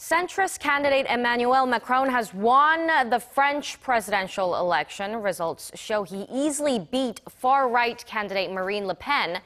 Centrist candidate Emmanuel Macron has won the French presidential election. Results show he easily beat far-right candidate Marine Le Pen.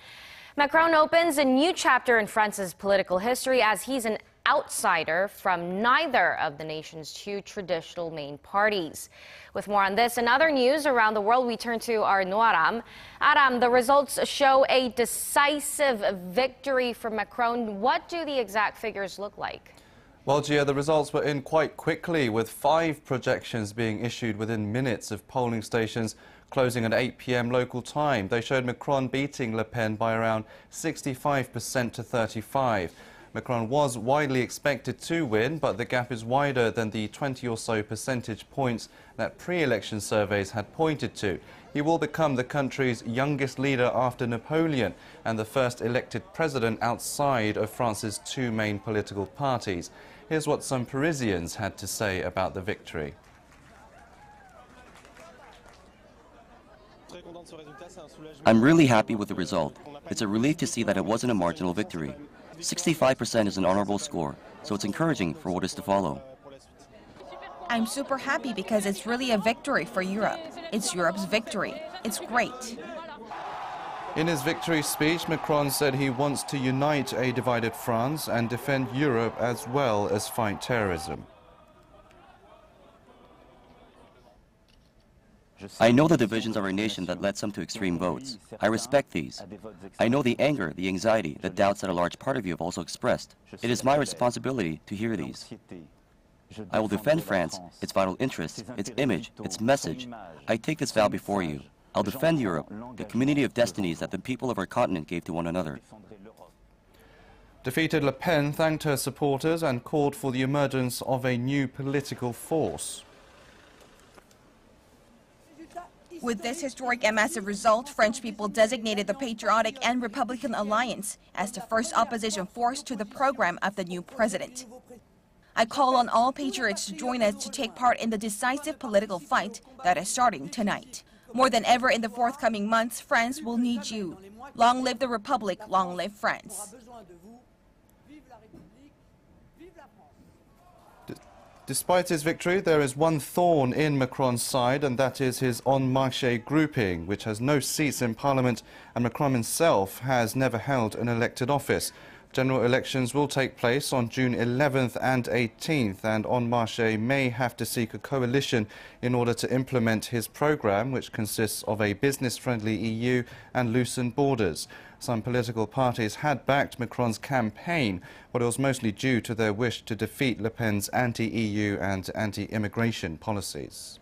Macron opens a new chapter in France's political history as he's an outsider from neither of the nation's two traditional main parties. With more on this and other news around the world, we turn to our Ro Aram. Aram, the results show a decisive victory for Macron. What do the exact figures look like? Well, Jihye, the results were in quite quickly, with 5 projections being issued within minutes of polling stations closing at 8 p.m. local time. They showed Macron beating Le Pen by around 65% to 35%. Macron was widely expected to win, but the gap is wider than the 20 or so percentage points that pre-election surveys had pointed to. He will become the country's youngest leader after Napoleon and the first elected president outside of France's two main political parties. Here's what some Parisians had to say about the victory. I'm really happy with the result. It's a relief to see that it wasn't a marginal victory. 65% is an honorable score, so it's encouraging for what is to follow. I'm super happy because it's really a victory for Europe. It's Europe's victory. It's great. In his victory speech, Macron said he wants to unite a divided France and defend Europe as well as fight terrorism. I know the divisions of our nation that led some to extreme votes. I respect these. I know the anger, the anxiety, the doubts that a large part of you have also expressed. It is my responsibility to hear these. I will defend France, its vital interests, its image, its message. I take this vow before you. I'll defend Europe, the community of destinies that the people of our continent gave to one another. Defeated Le Pen thanked her supporters and called for the emergence of a new political force. With this historic and massive result, French people designated the Patriotic and Republican Alliance as the first opposition force to the program of the new president. I call on all patriots to join us to take part in the decisive political fight that is starting tonight. More than ever in the forthcoming months, France will need you. Long live the Republic, long live France. Despite his victory, there is one thorn in Macron's side, and that is his En Marche grouping, which has no seats in Parliament, and Macron himself has never held an elected office. General elections will take place on June 11th and 18th, and En Marche may have to seek a coalition in order to implement his programme, which consists of a business-friendly EU and loosened borders. Some political parties had backed Macron's campaign, but it was mostly due to their wish to defeat Le Pen's anti-EU and anti-immigration policies.